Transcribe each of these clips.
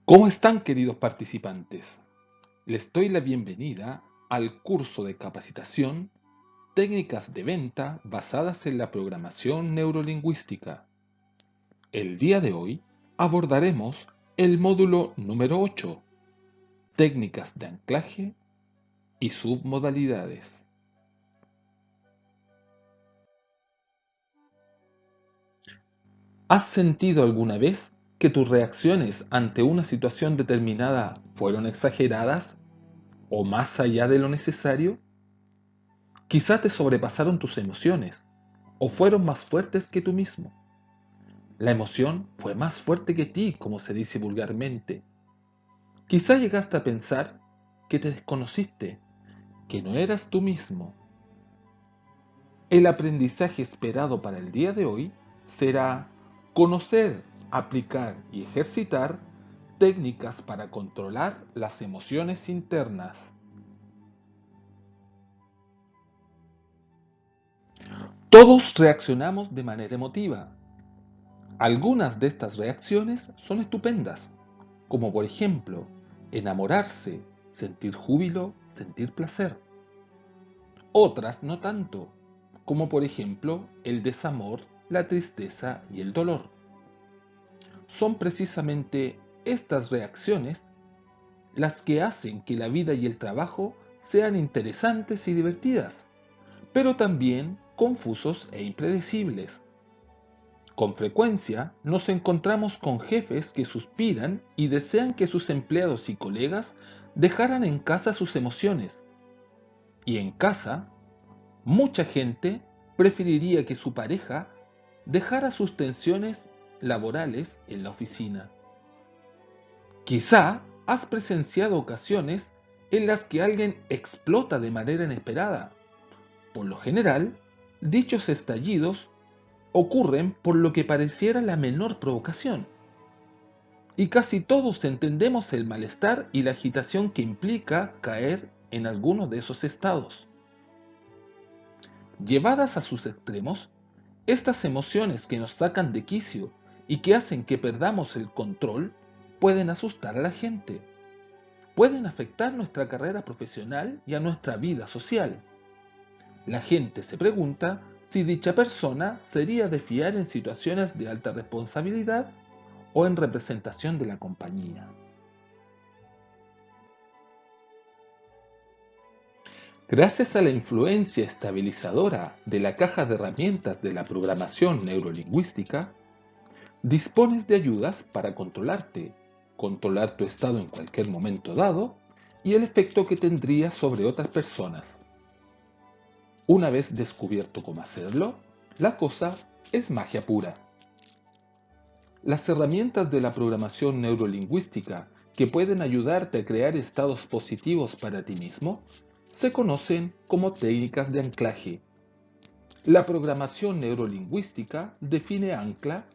¿Cómo están, queridos participantes? Les doy la bienvenida al curso de capacitación Técnicas de venta basadas en la programación neurolingüística. El día de hoy abordaremos el módulo número 8, Técnicas de anclaje y submodalidades. ¿Has sentido alguna vez que tus reacciones ante una situación determinada fueron exageradas o más allá de lo necesario? Quizá te sobrepasaron tus emociones o fueron más fuertes que tú mismo. La emoción fue más fuerte que ti, como se dice vulgarmente. Quizá llegaste a pensar que te desconociste, que no eras tú mismo. El aprendizaje esperado para el día de hoy será conocer, aplicar y ejercitar técnicas para controlar las emociones internas. Todos reaccionamos de manera emotiva. Algunas de estas reacciones son estupendas, como por ejemplo, enamorarse, sentir júbilo, sentir placer. Otras no tanto, como por ejemplo el desamor, la tristeza y el dolor. Son precisamente estas reacciones las que hacen que la vida y el trabajo sean interesantes y divertidas, pero también confusos e impredecibles. Con frecuencia nos encontramos con jefes que suspiran y desean que sus empleados y colegas dejaran en casa sus emociones. Y en casa, mucha gente preferiría que su pareja dejara sus tensiones laborales en la oficina. Quizá has presenciado ocasiones en las que alguien explota de manera inesperada. Por lo general, dichos estallidos ocurren por lo que pareciera la menor provocación. Y casi todos entendemos el malestar y la agitación que implica caer en alguno de esos estados. Llevadas a sus extremos, estas emociones que nos sacan de quicio y que hacen que perdamos el control pueden asustar a la gente, pueden afectar nuestra carrera profesional y a nuestra vida social. La gente se pregunta si dicha persona sería de fiar en situaciones de alta responsabilidad o en representación de la compañía. Gracias a la influencia estabilizadora de la caja de herramientas de la programación neurolingüística, dispones de ayudas para controlarte, controlar tu estado en cualquier momento dado y el efecto que tendría sobre otras personas. Una vez descubierto cómo hacerlo, la cosa es magia pura. Las herramientas de la programación neurolingüística que pueden ayudarte a crear estados positivos para ti mismo se conocen como técnicas de anclaje. La programación neurolingüística define ancla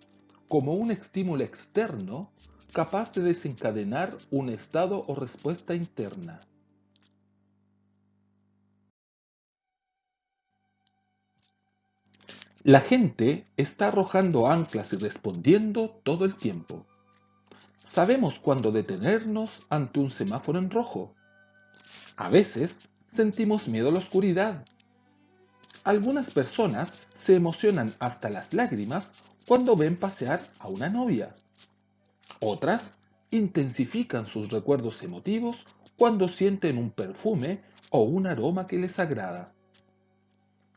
como un estímulo externo capaz de desencadenar un estado o respuesta interna. La gente está arrojando anclas y respondiendo todo el tiempo. Sabemos cuándo detenernos ante un semáforo en rojo. A veces sentimos miedo a la oscuridad. Algunas personas se emocionan hasta las lágrimas cuando ven pasear a una novia. Otras intensifican sus recuerdos emotivos cuando sienten un perfume o un aroma que les agrada.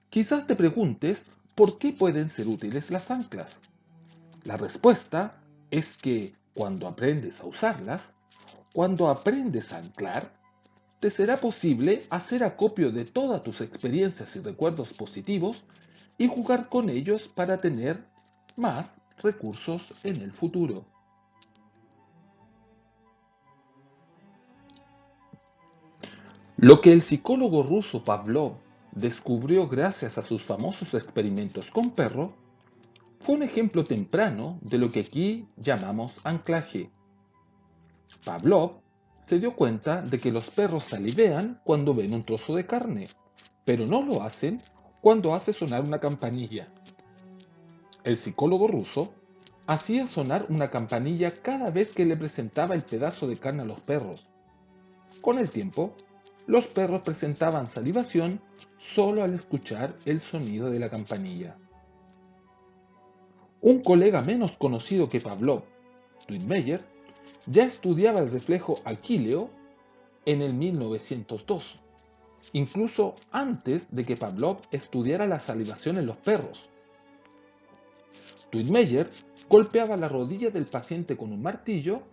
Quizás te preguntes por qué pueden ser útiles las anclas. La respuesta es que cuando aprendes a usarlas, cuando aprendes a anclar, te será posible hacer acopio de todas tus experiencias y recuerdos positivos y jugar con ellos para tener más recursos en el futuro. Lo que el psicólogo ruso Pavlov descubrió gracias a sus famosos experimentos con perros fue un ejemplo temprano de lo que aquí llamamos anclaje. Pavlov se dio cuenta de que los perros salivean cuando ven un trozo de carne, pero no lo hacen cuando hace sonar una campanilla. El psicólogo ruso Hacía sonar una campanilla cada vez que le presentaba el pedazo de carne a los perros. Con el tiempo, los perros presentaban salivación solo al escuchar el sonido de la campanilla. Un colega menos conocido que Pavlov, Duinmeyer, ya estudiaba el reflejo aquíleo en el 1902, incluso antes de que Pavlov estudiara la salivación en los perros. Duinmeyer golpeaba la rodilla del paciente con un martillo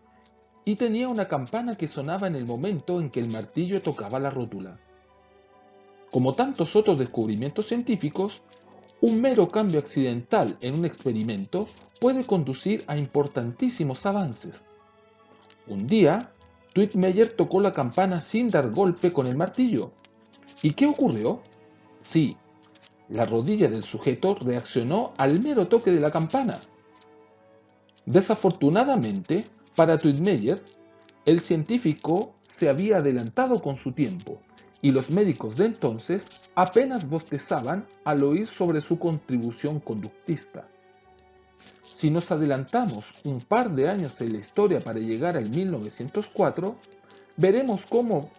y tenía una campana que sonaba en el momento en que el martillo tocaba la rótula. Como tantos otros descubrimientos científicos, un mero cambio accidental en un experimento puede conducir a importantísimos avances. Un día, Duinmeyer tocó la campana sin dar golpe con el martillo. ¿Y qué ocurrió? Sí, la rodilla del sujeto reaccionó al mero toque de la campana. Desafortunadamente, para Duinmeyer, el científico se había adelantado con su tiempo y los médicos de entonces apenas bostezaban al oír sobre su contribución conductista. Si nos adelantamos un par de años en la historia para llegar al 1904, veremos cómo,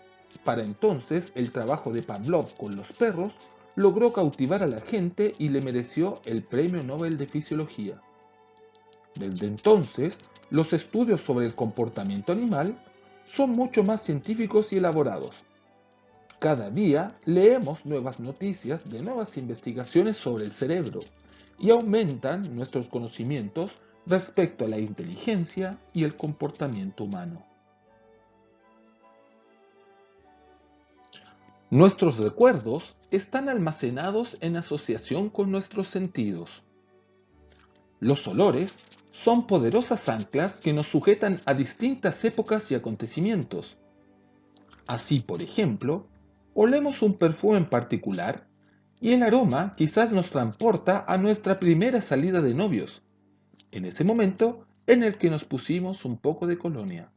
para entonces, el trabajo de Pavlov con los perros logró cautivar a la gente y le mereció el Premio Nobel de Fisiología. Desde entonces, los estudios sobre el comportamiento animal son mucho más científicos y elaborados. Cada día leemos nuevas noticias de nuevas investigaciones sobre el cerebro y aumentan nuestros conocimientos respecto a la inteligencia y el comportamiento humano. Nuestros recuerdos están almacenados en asociación con nuestros sentidos. Los olores son poderosas anclas que nos sujetan a distintas épocas y acontecimientos. Así, por ejemplo, olemos un perfume en particular y el aroma quizás nos transporta a nuestra primera salida de novios, en ese momento en el que nos pusimos un poco de colonia.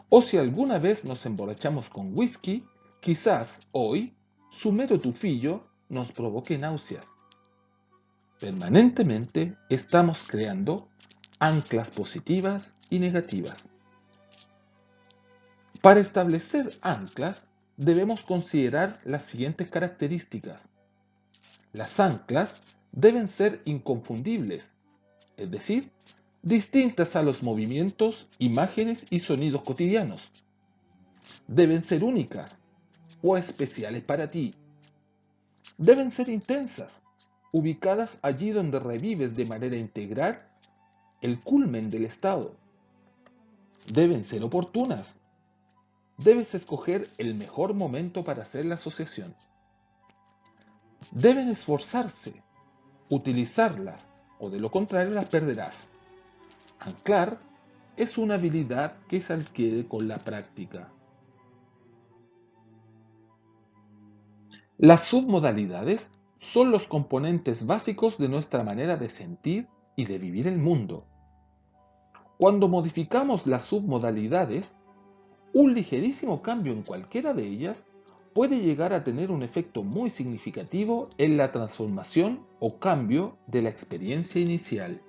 O si alguna vez nos emborrachamos con whisky, quizás hoy su mero tufillo nos provoque náuseas. Permanentemente estamos creando anclas positivas y negativas. Para establecer anclas debemos considerar las siguientes características. Las anclas deben ser inconfundibles, es decir, distintas a los movimientos, imágenes y sonidos cotidianos. Deben ser únicas o especiales para ti. Deben ser intensas, ubicadas allí donde revives de manera integral el culmen del estado. Deben ser oportunas. Debes escoger el mejor momento para hacer la asociación. Deben esforzarse, utilizarlas, o de lo contrario las perderás. Anclar es una habilidad que se adquiere con la práctica. Las submodalidades son los componentes básicos de nuestra manera de sentir y de vivir el mundo. Cuando modificamos las submodalidades, un ligerísimo cambio en cualquiera de ellas puede llegar a tener un efecto muy significativo en la transformación o cambio de la experiencia inicial.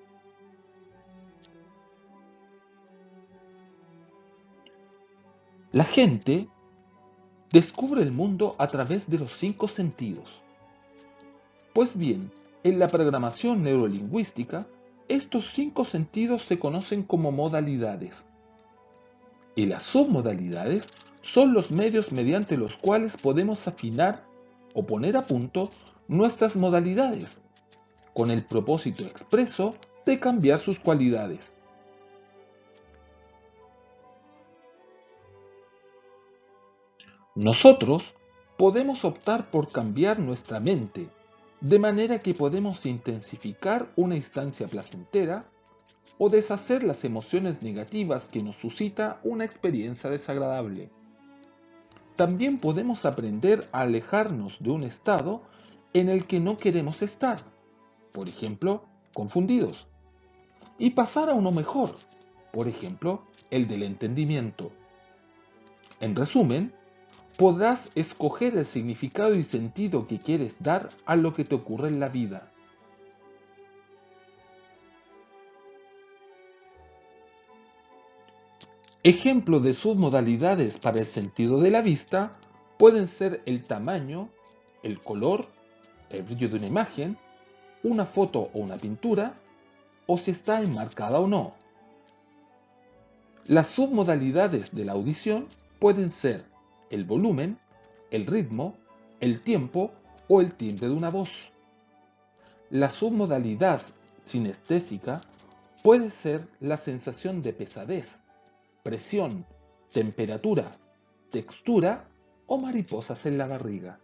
La gente descubre el mundo a través de los 5 sentidos. Pues bien, en la programación neurolingüística, estos 5 sentidos se conocen como modalidades. Y las submodalidades son los medios mediante los cuales podemos afinar o poner a punto nuestras modalidades, con el propósito expreso de cambiar sus cualidades. Nosotros podemos optar por cambiar nuestra mente, de manera que podemos intensificar una instancia placentera o deshacer las emociones negativas que nos suscita una experiencia desagradable. También podemos aprender a alejarnos de un estado en el que no queremos estar, por ejemplo, confundidos, y pasar a uno mejor, por ejemplo, el del entendimiento. En resumen, podrás escoger el significado y sentido que quieres dar a lo que te ocurre en la vida. Ejemplos de submodalidades para el sentido de la vista pueden ser el tamaño, el color, el brillo de una imagen, una foto o una pintura, o si está enmarcada o no. Las submodalidades de la audición pueden ser el volumen, el ritmo, el tiempo o el timbre de una voz. La submodalidad sinestésica puede ser la sensación de pesadez, presión, temperatura, textura o mariposas en la barriga.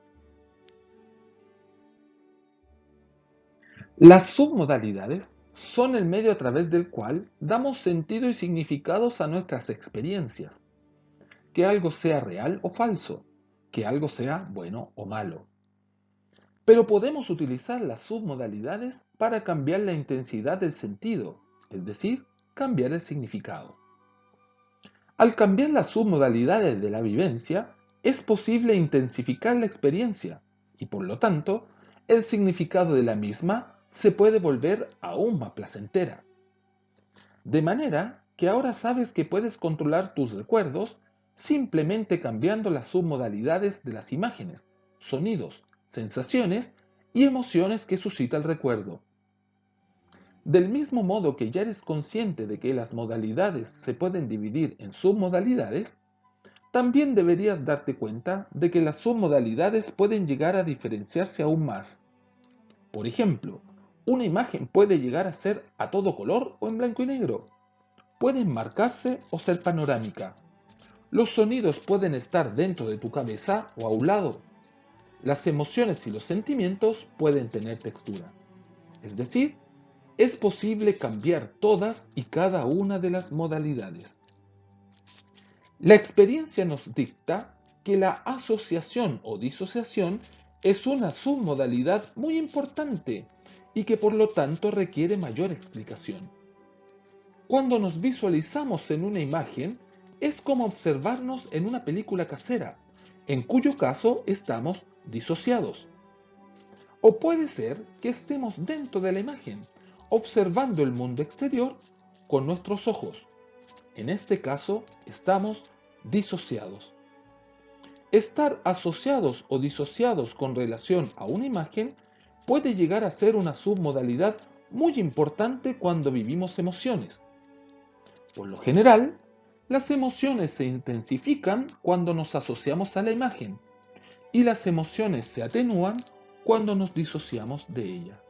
Las submodalidades son el medio a través del cual damos sentido y significados a nuestras experiencias, que algo sea real o falso, que algo sea bueno o malo. Pero podemos utilizar las submodalidades para cambiar la intensidad del sentido, es decir, cambiar el significado. Al cambiar las submodalidades de la vivencia, es posible intensificar la experiencia y por lo tanto, el significado de la misma se puede volver aún más placentera. De manera que ahora sabes que puedes controlar tus recuerdos simplemente cambiando las submodalidades de las imágenes, sonidos, sensaciones y emociones que suscita el recuerdo. Del mismo modo que ya eres consciente de que las modalidades se pueden dividir en submodalidades, también deberías darte cuenta de que las submodalidades pueden llegar a diferenciarse aún más. Por ejemplo, una imagen puede llegar a ser a todo color o en blanco y negro. Puede enmarcarse o ser panorámica. Los sonidos pueden estar dentro de tu cabeza o a un lado. Las emociones y los sentimientos pueden tener textura. Es decir, es posible cambiar todas y cada una de las modalidades. La experiencia nos dicta que la asociación o disociación es una submodalidad muy importante y que por lo tanto requiere mayor explicación. Cuando nos visualizamos en una imagen, es como observarnos en una película casera, en cuyo caso estamos disociados. O puede ser que estemos dentro de la imagen, observando el mundo exterior con nuestros ojos. En este caso, estamos disociados. Estar asociados o disociados con relación a una imagen puede llegar a ser una submodalidad muy importante cuando vivimos emociones. Por lo general, las emociones se intensifican cuando nos asociamos a la imagen y las emociones se atenúan cuando nos disociamos de ella.